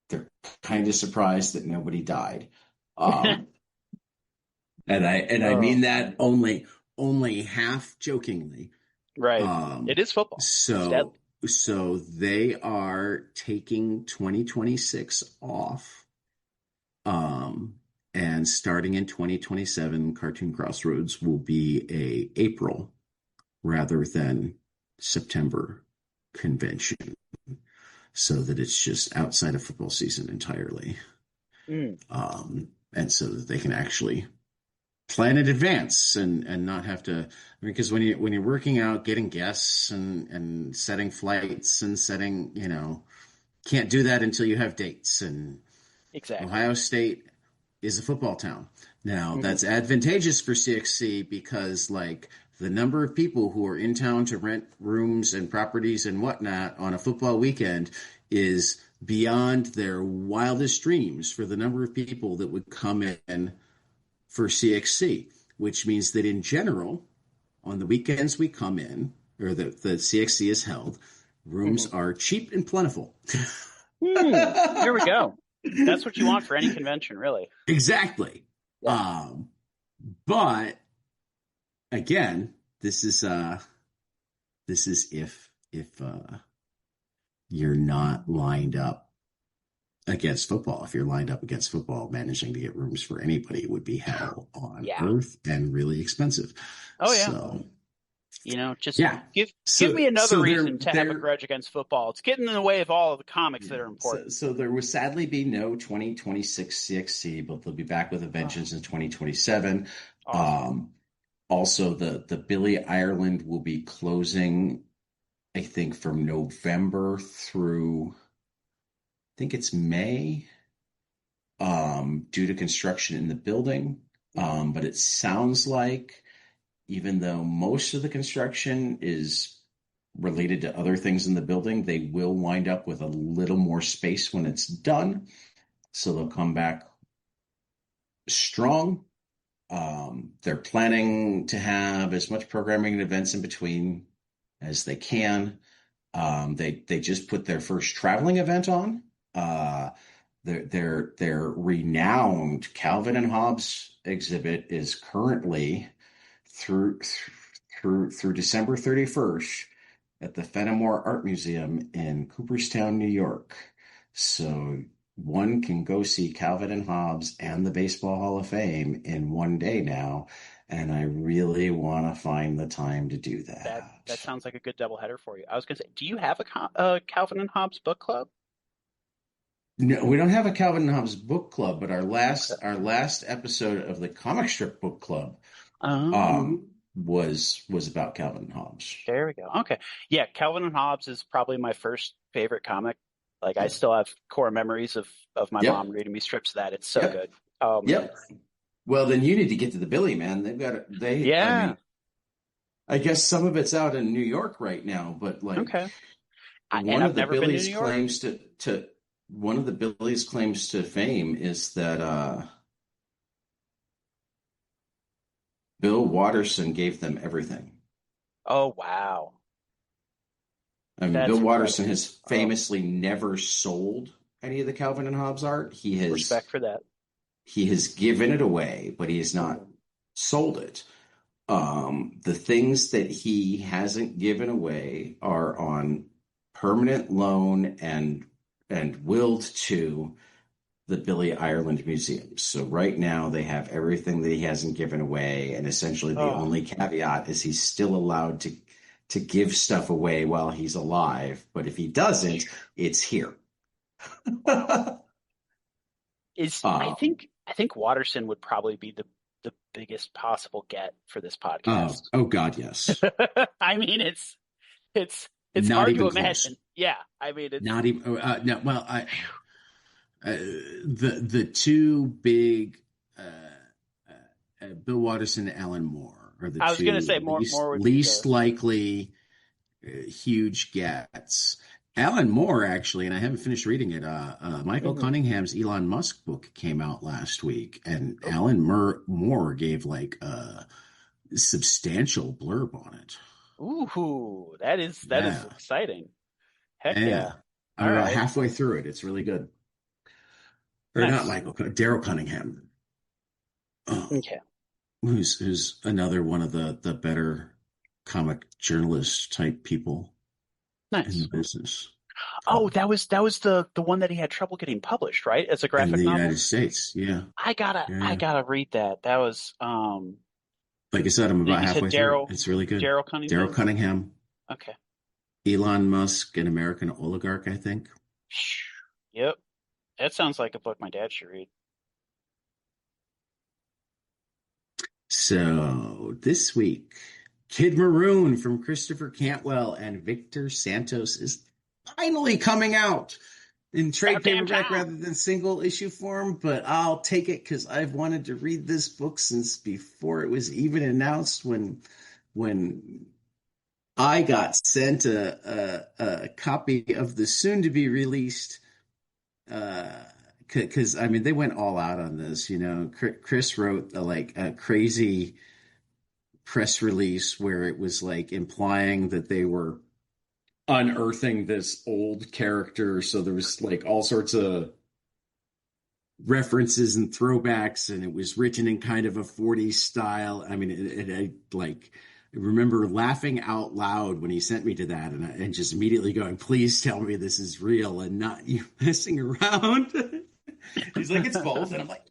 they're kind of surprised that nobody died. Um, and I Oh, mean that only half jokingly. right. It Um, is football. It's so deadly. so they are taking 2026 off. Um, and starting in 2027, Cartoon Crossroads will be a April rather than September convention, so that it's just outside of football season entirely. Mm, And so that they can actually plan in advance and not have to. I mean, because when you're working out, getting guests and setting flights and setting, can't do that until you have dates. And exactly. Ohio State is a football town. Now, Hmm. that's advantageous for CXC because, like, the number of people who are in town to rent rooms and properties and whatnot on a football weekend is beyond their wildest dreams for the number of people that would come in for CXC, which means that in general, on the weekends we come in, or the CXC is held, rooms Hmm. are cheap and plentiful. Hmm. There we go. That's what you want for any convention, really. Exactly. Yeah. Um, but again, this is if you're not lined up against football. If you're lined up against football, managing to get rooms for anybody would be hell on Yeah. earth and really expensive. Oh yeah. So Just yeah. give So me another so there reason to have a there grudge against football. It's getting in the way of all of the comics that yeah. are So important. so there will sadly be no 2026 CXC, but they'll be back with a Oh, vengeance in 2027. awesome. Um, Also, the Billy Ireland will be closing, I think, from November through, I think it's May, due to construction in the building. Hmm. But it sounds like, even though most of the construction is related to other things in the building, they will wind up with a little more space when it's done. So they'll come back strong. They're planning to have as much programming and events in between as they can. They just put their first traveling event on. Uh, their renowned Calvin and Hobbes exhibit is currently through through December 31st at the Fenimore Art Museum in Cooperstown, New York. So one can go see Calvin and Hobbes and the Baseball Hall of Fame in one day now, and I really want to find the time to do That that. sounds like a good doubleheader for you. I was going to say, do you have a Calvin and Hobbes book club? No, we don't have a Calvin and Hobbes book club, but our Okay. last episode of the comic strip book club Oh, was about Calvin and Hobbes. there we go. Okay. Yeah, Calvin and Hobbes is probably my first favorite comic. Like I still have core memories of my mom Yep, reading me strips of that. It's so yep, good. Oh man. yep. Well, then you need to get to the Billy, man. I Yeah. mean, I guess some of it's out in New York right now, but like Okay. And one I've of the never been to Billy's New York. claims to one of the Billy's claims to fame is that Bill Watterson gave them everything. Oh wow. I mean, Bill That's Watterson incredible. has famously never sold any of the Calvin and Hobbes art. Respect for that. He has given it away, but he has not Mhm. sold it. The things that he hasn't given away are on permanent loan and willed to the Billy Ireland Museum. So right now they have everything that he hasn't given away, and essentially the Oh, only caveat is he's still allowed to give stuff away while he's alive, but if he doesn't, it's here. wow. Is um, I think Watterson would probably be the biggest possible get for this oh, podcast. oh God, yes. I mean, it's Not hard to even imagine. close. Yeah, I mean, it's Not even no. Well, the two big Bill Watterson and Alan Moore are the I was gonna two say more would be least the likely huge gets. Alan Moore, actually, and I haven't finished reading it. Michael Mhm. Cunningham's Elon Musk book came out last week, and Oh, Moore gave like a substantial blurb on it. ooh, that is Yeah, exciting. Heck yeah. yeah. I'm All about right. halfway through it. It's really good. Or not Nice. Michael, Daryl Cunningham, Okay. who's another one of the better comic journalist type people in the Nice. business. Oh, Um, that was the one that he had trouble getting published, right? As a in graphic the novel. United States, yeah, yeah, I yeah. gotta read that. That was Like I said, I'm about you said halfway through it. It's really good. Daryl Daryl Cunningham? Cunningham, Okay. Elon Musk, an American oligarch, I think. Yep. That sounds like a book my dad should read. So this week, Kid Maroon from Christopher Cantwell and Victor Santos is finally coming out in It's trade about damn paperback time. rather than single issue form, but I'll take it because I've wanted to read this book since before it was even announced when I got sent a copy of the soon to be released because I mean they went all out on this. You know, Chris wrote like a crazy press release where it was like implying that they were unearthing this old character. So there was like all sorts of references and throwbacks, and it was written in kind of a 40s style. I mean, I remember laughing out loud when he sent me to that, and just immediately going, "Please tell me this is real and not you messing around." He's like, "It's both," and I'm like,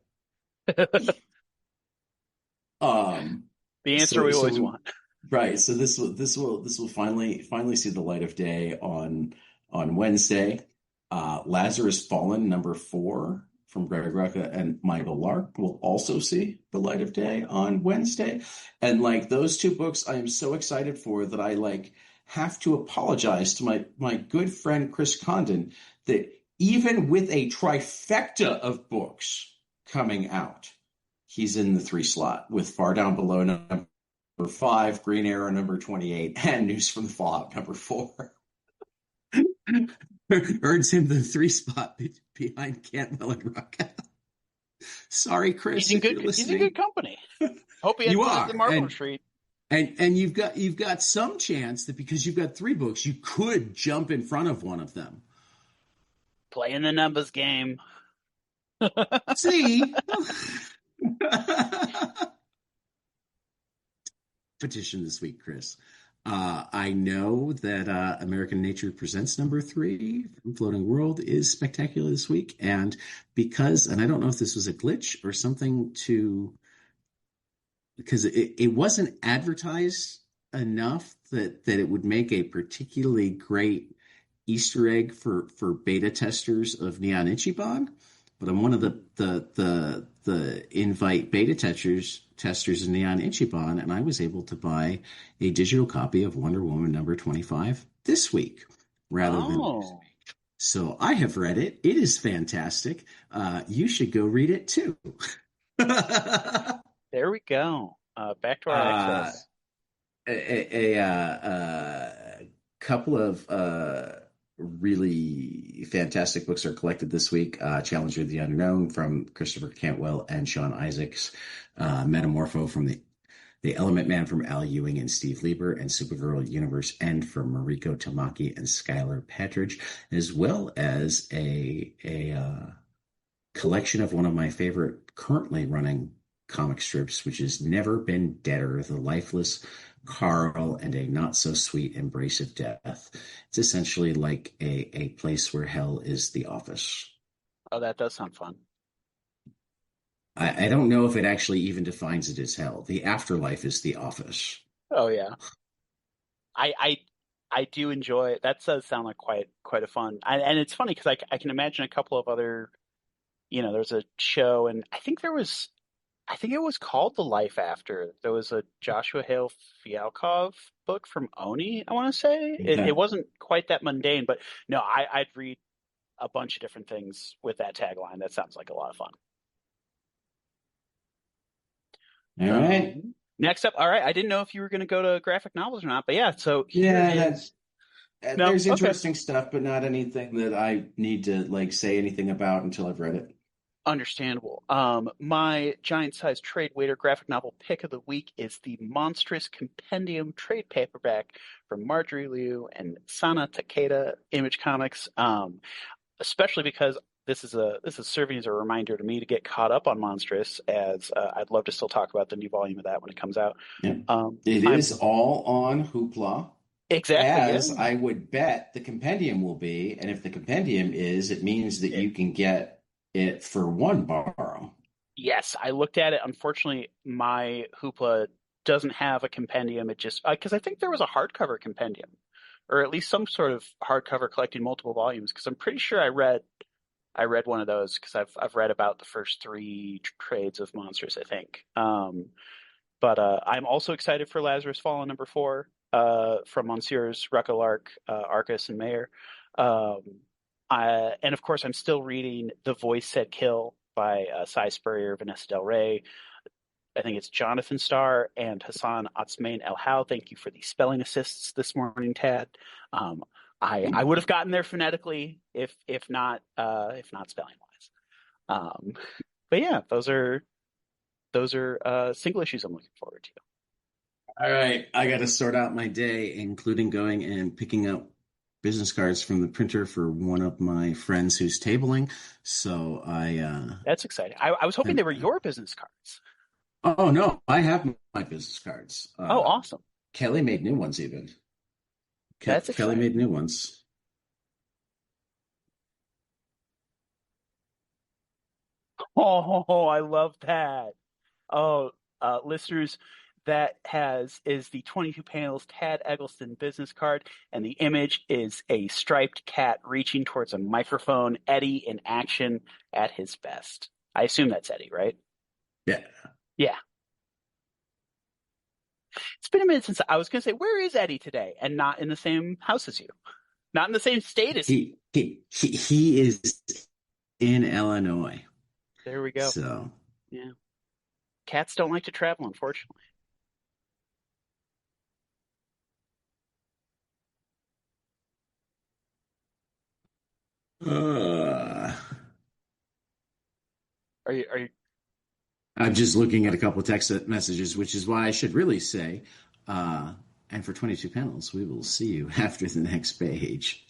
um, The answer so we so always we want. right. So this will finally see the light of day on Wednesday. Lazarus Fallen #4 from Greg Rucka and Michael Lark will also see the light of day on Wednesday. And like those two books, I am so excited for that I like have to apologize to my good friend Chris Condon that even with a trifecta of books coming out, he's in the 3 slot with Far Down Below #5, Green Arrow #28, and News from the Fallout #4. Earns him the 3 spot behind Cantwell and Rucka. Sorry, Chris, if you're He's in good listening. company. Hope he You hadn't put it in are. Marble Street. And you've got some chance that because you've got 3 books, you could jump in front of one of them. Playing the numbers game. See? Petition this week, Chris. I know that American Nature Presents #3 from Floating World is spectacular this week. And I don't know if this was a glitch or something because it wasn't advertised enough that it would make a particularly great Easter egg for beta testers of Neon Ichiban. But I'm one of the invite beta testers in Neon Ichiban, and I was able to buy a digital copy of Wonder Woman #25 this week rather than next Oh, week. So I have read it. It is fantastic. You should go read it too. there we go. Back to our uh, excess. a couple of really fantastic books are collected this week. Challenger of the Unknown from Christopher Cantwell and Sean Isaacs. Metamorpho from the Element Man from Al Ewing and Steve Lieber, and Supergirl Universe End from Mariko Tamaki and Skylar Patridge, as well as a collection of one of my favorite currently running comic strips, which has Never Been Deader, The Lifeless Carl and a Not So Sweet Embrace of Death. It's essentially like a place where hell is the office. Oh, that does sound fun. I don't know if it actually even defines it as hell. The afterlife is the office. Oh yeah, I I I do enjoy it. That does sound like quite a fun. And it's funny because I can imagine a couple of other. There's a show, and I think it was called The Life After. There was a Joshua Hale Fialkov book from Oni, I want to say. It Okay. wasn't quite that mundane, but no, I'd read a bunch of different things with that tagline. That sounds like a lot of fun. All right. Next up, all right, I didn't know if you were going to go to graphic novels or not, but yeah, so here Yeah, is. that's No, there's okay. interesting stuff, but not anything that I need to like say anything about until I've read it. Understandable. My giant-sized trade waiter graphic novel pick of the week is the Monstrous Compendium trade paperback from Marjorie Liu and Sana Takeda Image Comics. Especially because this is serving as a reminder to me to get caught up on Monstrous, as I'd love to still talk about the new volume of that when it comes out. Yeah. Um, It I'm is all on Hoopla, exactly, yeah. as I would bet the compendium will be. And if the compendium is, it means that you can get it for one borrow. Yes, I looked at it. Unfortunately, my Hoopla doesn't have a compendium. It just because I think there was a hardcover compendium, or at least some sort of hardcover collecting multiple volumes. Because I'm pretty sure I read one of those because I've read about the first three trades of Monsters, I think. But I'm also excited for Lazarus Fallen #4 from Monsieurs Ruckelark, Arcus, and Mayer. Um, and of course, I'm still reading The Voice Said Kill by Cy Spurrier, Vanessa Del Rey. I think it's Jonathan Starr and Hassan Otsmain El Hal. Thank you for the spelling assists this morning, Tad. Um, I would have gotten there phonetically if not spelling wise. But yeah, those are single issues I'm looking forward to. All right, I got to sort out my day, including going and picking up business cards from the printer for one of my friends who's tabling. So That's exciting. I was hoping they were have, your business cards. oh no, I have my business cards. Oh, awesome. Kelly made new ones even. That's Kelly exciting. made new ones. Oh, I love that. Oh, listeners, that has is the 22 panels Tad Eggleston business card, and the image is a striped cat reaching towards a microphone. Eddie in action at his best. I assume that's Eddie, right? Yeah. Yeah. It's been a minute since I was going to say, where is Eddie today? And not in the same house as you, not in the same state as you. He is in Illinois. There we go. So Yeah. Cats don't like to travel, unfortunately. uh, Are you I'm just looking at a couple of text messages, which is why I should really say, uh, and for 22 panels, we will see you after the next page.